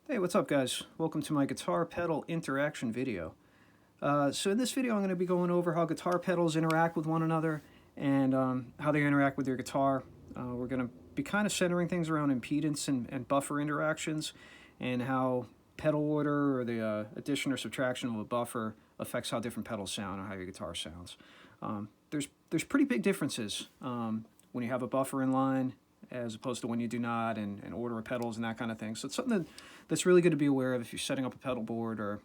Hey, what's up guys? Welcome to my guitar pedal interaction video. So in this video I'm going to be going over how guitar pedals interact with one another and how they interact with your guitar. We're going to be kind of centering things around impedance and buffer interactions and how pedal order or the addition or subtraction of a buffer affects how different pedals sound or how your guitar sounds. There's pretty big differences when you have a buffer in line as opposed to when you do not, and order of pedals and that kind of thing. So it's something that's really good to be aware of if you're setting up a pedal board or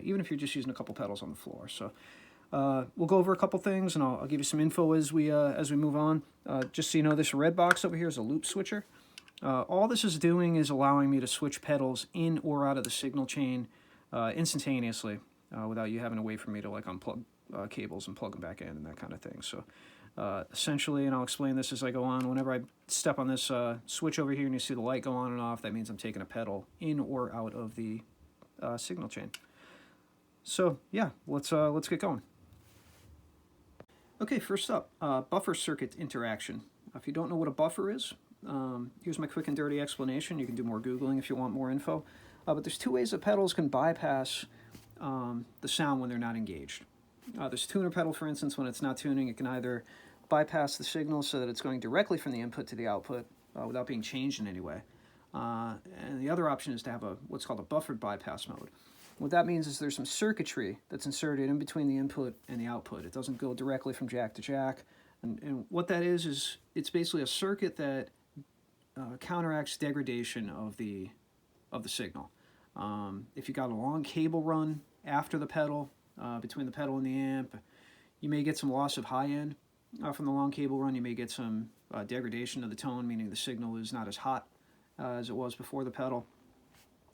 even if you're just using a couple pedals on the floor. So we'll go over a couple things and I'll give you some info as we move on. Just so you know, this red box over here is a loop switcher. All this is doing is allowing me to switch pedals in or out of the signal chain instantaneously without you having to wait for me to like unplug cables and plug them back in and that kind of thing. So essentially, and I'll explain this as I go on, whenever I step on this switch over here and you see the light go on and off, that means I'm taking a pedal in or out of the signal chain. So yeah, let's get going. Okay, first up, buffer circuit interaction. If you don't know what a buffer is, here's my quick and dirty explanation. You can do more Googling if you want more info. But there's two ways that pedals can bypass the sound when they're not engaged. There's a tuner pedal, for instance. When it's not tuning, it can either bypass the signal so that it's going directly from the input to the output without being changed in any way. And the other option is to have what's called a buffered bypass mode. What that means is there's some circuitry that's inserted in between the input and the output. It doesn't go directly from jack to jack. And what that is it's basically a circuit that counteracts degradation of the signal. If you got a long cable run after the pedal, between the pedal and the amp, you may get some loss of high end from the long cable run. You may get some degradation of the tone, meaning the signal is not as hot as it was before the pedal.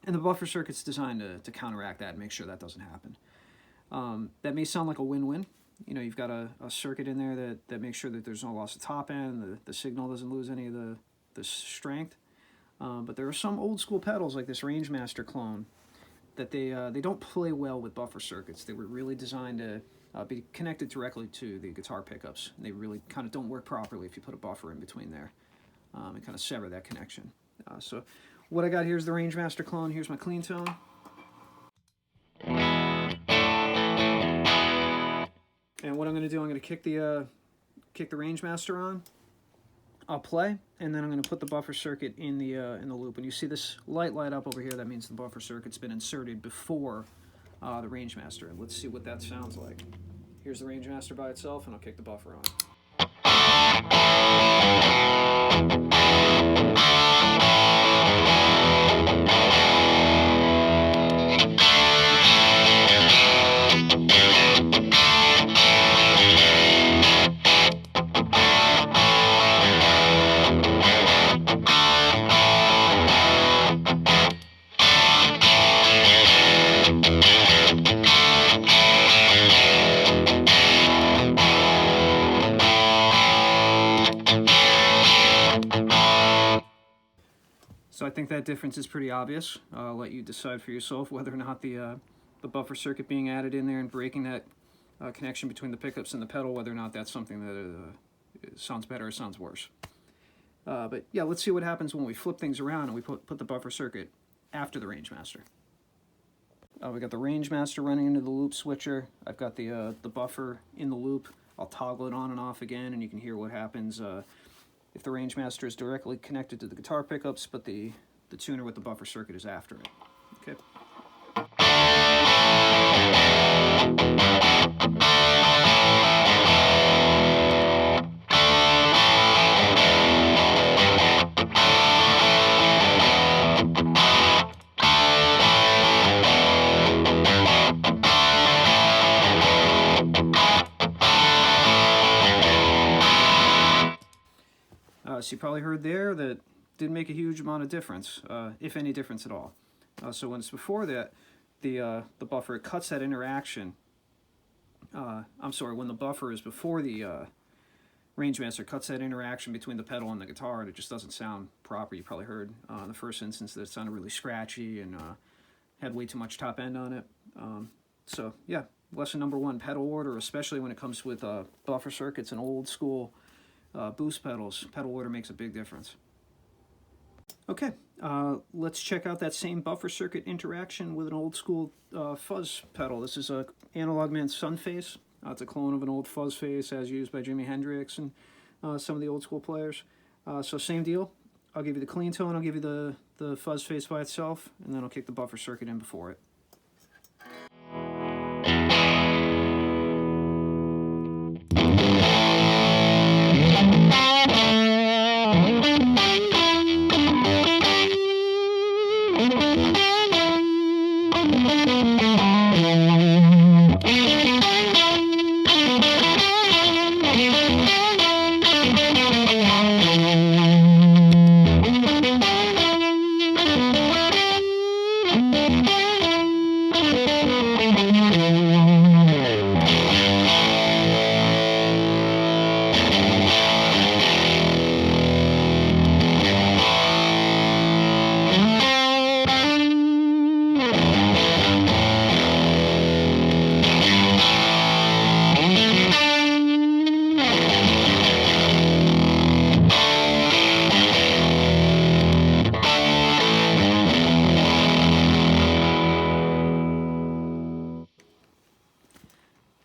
And the buffer circuit's designed to counteract that and make sure that doesn't happen. That may sound like a win-win. You know, you've got a circuit in there that makes sure that there's no loss of top end, the signal doesn't lose any of the strength. But there are some old school pedals like this Rangemaster Klon that they don't play well with buffer circuits. They were really designed to be connected directly to the guitar pickups. And they really kind of don't work properly if you put a buffer in between there and kind of sever that connection. So what I got here is the Rangemaster Klon. Here's my clean tone. And what I'm going to do, I'm going to kick the Rangemaster on. I'll play, and then I'm going to put the buffer circuit in the loop. And you see this light up over here, that means the buffer circuit's been inserted before the Rangemaster. And let's see what that sounds like. Here's the Rangemaster by itself, and I'll kick the buffer on. So I think that difference is pretty obvious. I'll let you decide for yourself whether or not the buffer circuit being added in there and breaking that connection between the pickups and the pedal, whether or not that's something that sounds better or sounds worse. But yeah, let's see what happens when we flip things around and we put the buffer circuit after the Rangemaster. We got the Rangemaster running into the loop switcher. I've got the buffer in the loop. I'll toggle it on and off again, and you can hear what happens if the Rangemaster is directly connected to the guitar pickups, but the tuner with the buffer circuit is after it. Okay. So you probably heard there that didn't make a huge amount of difference, if any difference at all. So when it's before that, the buffer cuts that interaction. When the buffer is before the Rangemaster, cuts that interaction between the pedal and the guitar, and it just doesn't sound proper. You probably heard in the first instance that it sounded really scratchy and had way too much top end on it. So yeah, lesson number one, pedal order, especially when it comes with buffer circuits and old school boost pedals, pedal order makes a big difference. Okay, let's check out that same buffer circuit interaction with an old school fuzz pedal. This is a Analogman Sunface. It's a clone of an old fuzz face as used by Jimi Hendrix and some of the old school players. So same deal. I'll give you the clean tone, I'll give you the fuzz face by itself, and then I'll kick the buffer circuit in before it.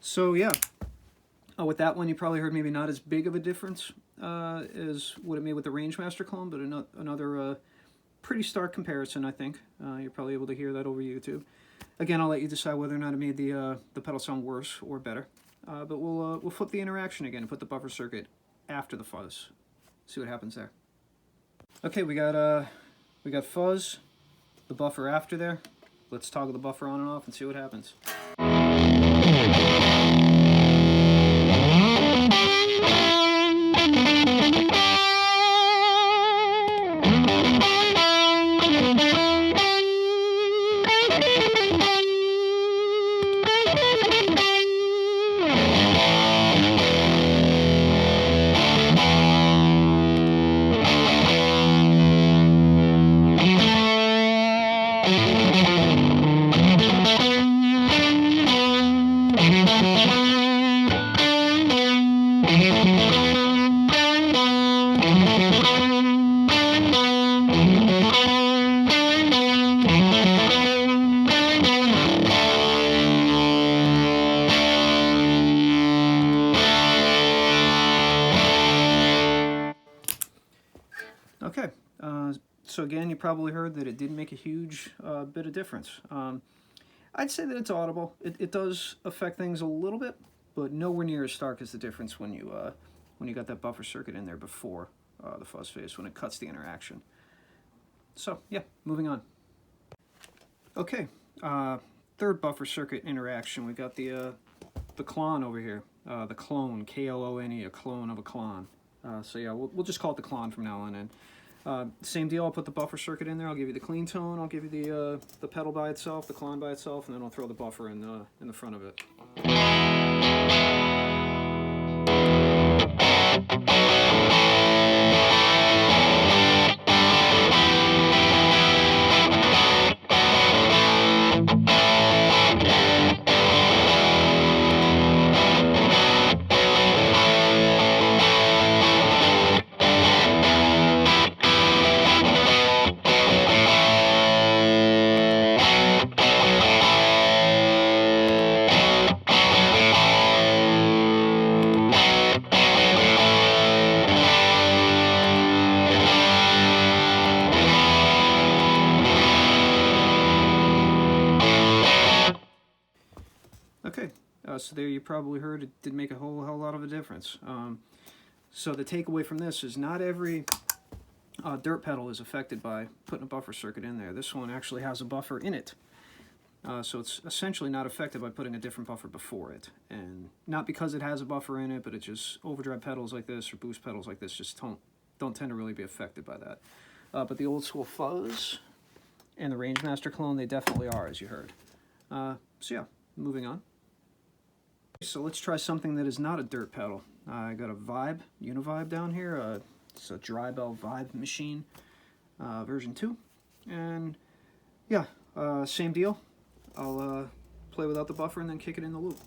So yeah, with that one you probably heard maybe not as big of a difference as what it made with the Rangemaster clone, but another pretty stark comparison, I think. You're probably able to hear that over YouTube. Again, I'll let you decide whether or not it made the pedal sound worse or better. But we'll flip the interaction again and put the buffer circuit after the fuzz. See what happens there. Okay, we got fuzz, the buffer after there. Let's toggle the buffer on and off and see what happens. Okay, so again, you probably heard that it didn't make a huge bit of difference. I'd say that it's audible. It does affect things a little bit, but nowhere near as stark as the difference when you got that buffer circuit in there before the fuzz phase, when it cuts the interaction. So yeah, moving on. Okay, third buffer circuit interaction. We got the Klon over here, the Klon, K-L-O-N-E, a clone of a Klon. So yeah, we'll just call it the Klon from now on in. Same deal, I'll put the buffer circuit in there, I'll give you the clean tone, I'll give you the pedal by itself, the Klon by itself, and then I'll throw the buffer in the front of it. Okay, so there you probably heard it did make a whole lot of a difference. So the takeaway from this is not every dirt pedal is affected by putting a buffer circuit in there. This one actually has a buffer in it. So it's essentially not affected by putting a different buffer before it. And not because it has a buffer in it, but it just, overdrive pedals like this or boost pedals like this just don't tend to really be affected by that. But the old school Fuzz and the Rangemaster clone, they definitely are, as you heard. So yeah, moving on. So let's try something that is not a dirt pedal. I got a Vibe, Univibe down here. It's a Drybell Vibe machine, version 2. And yeah, same deal. I'll play without the buffer and then kick it in the loop.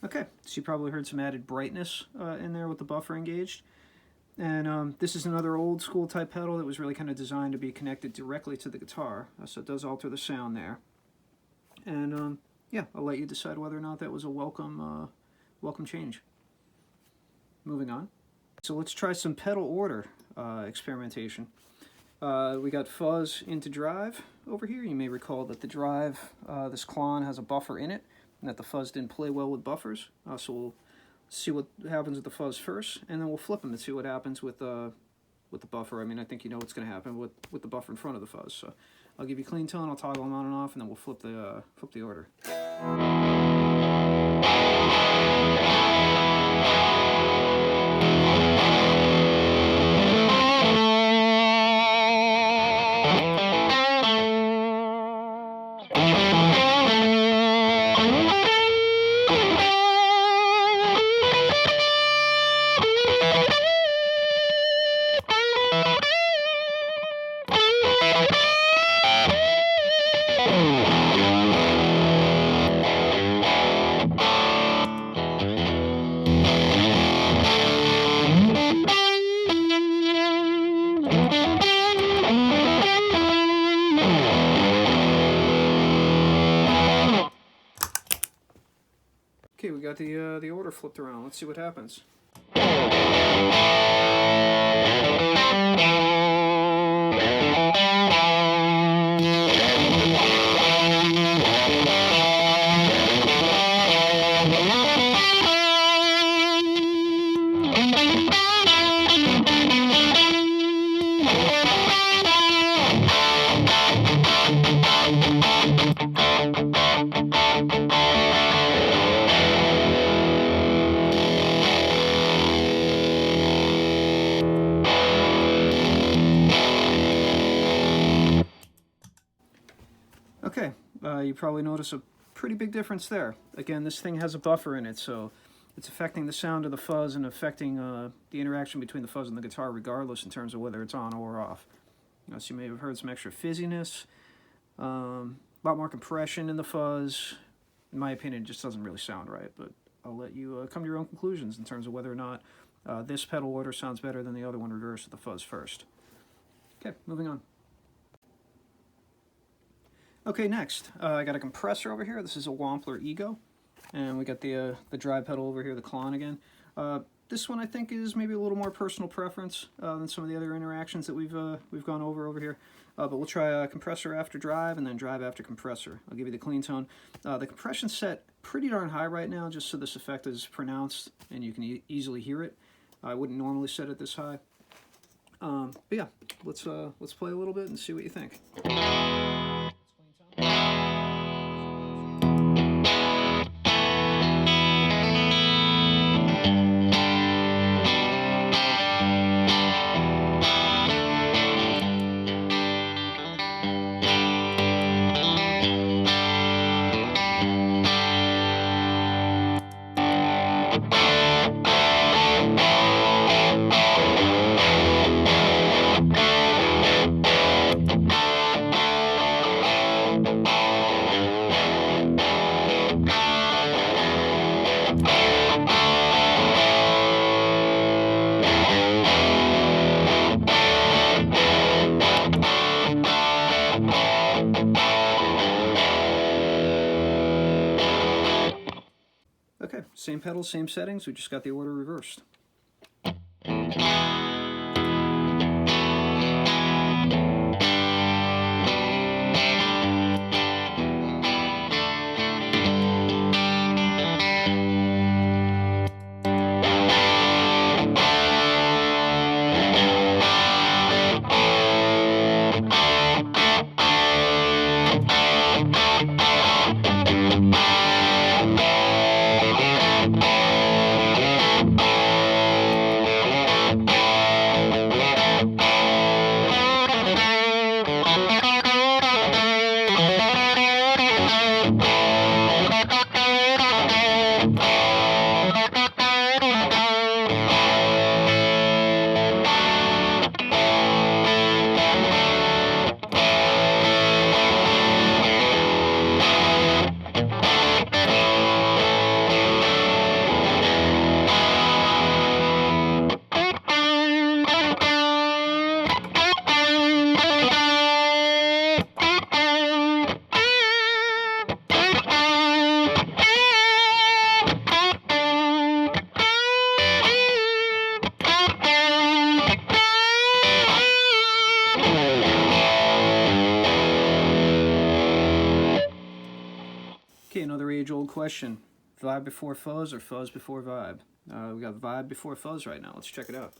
Okay, so you probably heard some added brightness in there with the buffer engaged. And this is another old school type pedal that was really kind of designed to be connected directly to the guitar, so it does alter the sound there. And yeah, I'll let you decide whether or not that was a welcome change. Moving on. So let's try some pedal order experimentation. We got Fuzz into drive over here. You may recall that the drive, this Klon has a buffer in it, and that the Fuzz didn't play well with buffers. So we'll see what happens with the Fuzz first, and then we'll flip them and see what happens with the buffer. I mean, I think you know what's going to happen with the buffer in front of the Fuzz. So I'll give you clean tone, I'll toggle them on and off, and then we'll flip the order. Okay, we got the order flipped around. Let's see what happens. Okay, you probably notice a pretty big difference there. Again, this thing has a buffer in it, so it's affecting the sound of the Fuzz and affecting the interaction between the Fuzz and the guitar regardless in terms of whether it's on or off. So you may have heard some extra fizziness, a lot more compression in the Fuzz. In my opinion, it just doesn't really sound right, but I'll let you come to your own conclusions in terms of whether or not this pedal order sounds better than the other one reversed with the Fuzz first. Okay, moving on. Okay, next, I got a compressor over here. This is a Wampler Ego, and we got the dry pedal over here, the Klon again. This one I think is maybe a little more personal preference than some of the other interactions that we've gone over here. But we'll try compressor after drive and then drive after compressor. I'll give you the clean tone. The compression's set pretty darn high right now, just so this effect is pronounced and you can easily hear it. I wouldn't normally set it this high. But yeah, let's play a little bit and see what you think. Okay, same pedals, same settings, we just got the order reversed. old question, vibe before fuzz or fuzz before vibe? We got vibe before fuzz right now. Let's check it out.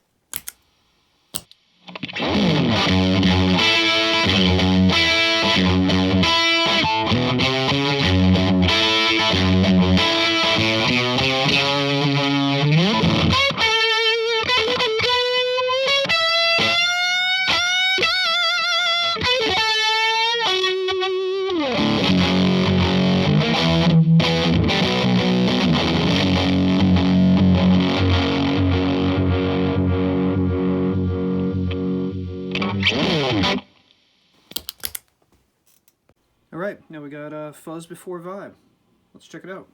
All right, now we got fuzz before vibe. Let's check it out.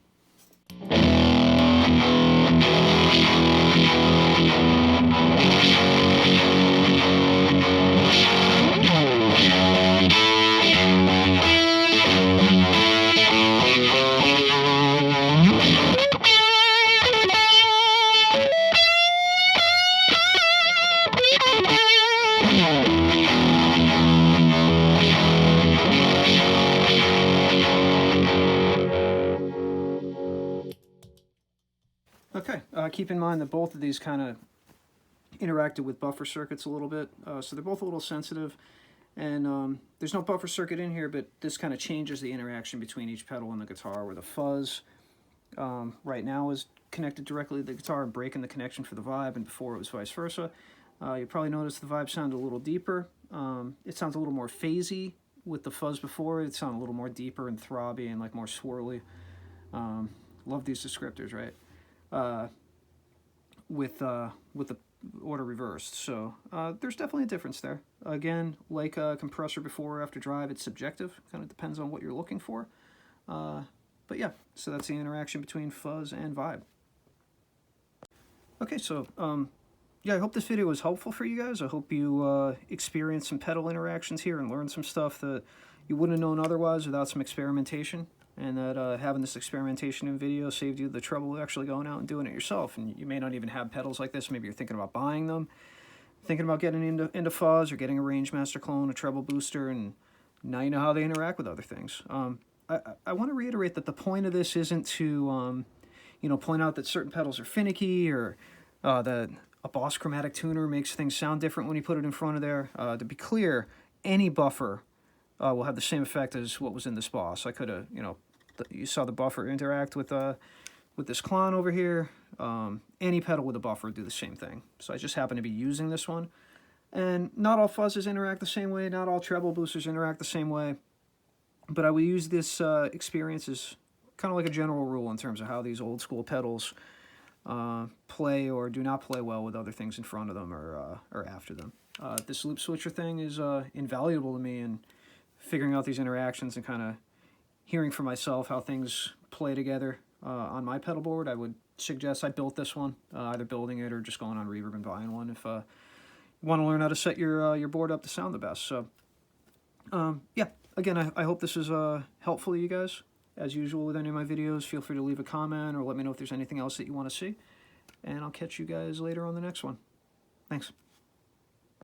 Okay, keep in mind that both of these kind of interacted with buffer circuits a little bit, so they're both a little sensitive, and there's no buffer circuit in here, but this kind of changes the interaction between each pedal and the guitar, where the fuzz right now is connected directly to the guitar and breaking the connection for the vibe, and before it was vice versa. You probably noticed the vibe sounded a little deeper. It sounds a little more phasey with the fuzz before. It sounded a little more deeper and throbby and like more swirly. Love these descriptors, right? With the order reversed. So there's definitely a difference there. Again, like a compressor before or after drive, it's subjective. Kind of depends on what you're looking for. But yeah, so that's the interaction between fuzz and vibe. Okay, so yeah, I hope this video was helpful for you guys. I hope you experienced some pedal interactions here and learned some stuff that you wouldn't have known otherwise without some experimentation. And that having this experimentation in video saved you the trouble of actually going out and doing it yourself. And you may not even have pedals like this. Maybe you're thinking about buying them, thinking about getting into Fuzz or getting a Rangemaster clone, a Treble Booster, and now you know how they interact with other things. I want to reiterate that the point of this isn't to, you know, point out that certain pedals are finicky or that a Boss chromatic tuner makes things sound different when you put it in front of there. To be clear, any buffer will have the same effect as what was in this Boss. I could have, you know, you saw the buffer interact with this Klon over here. Any pedal with a buffer would do the same thing. So I just happen to be using this one. And not all fuzzes interact the same way. Not all treble boosters interact the same way. But I will use this experience as kind of like a general rule in terms of how these old school pedals play or do not play well with other things in front of them or after them. This loop switcher thing is invaluable to me in figuring out these interactions and kind of hearing for myself how things play together on my pedal board. I would suggest I built this one, either building it or just going on Reverb and buying one if you want to learn how to set your board up to sound the best. So yeah, again, I hope this is helpful to you guys. As usual with any of my videos, feel free to leave a comment or let me know if there's anything else that you want to see. And I'll catch you guys later on the next one. Thanks.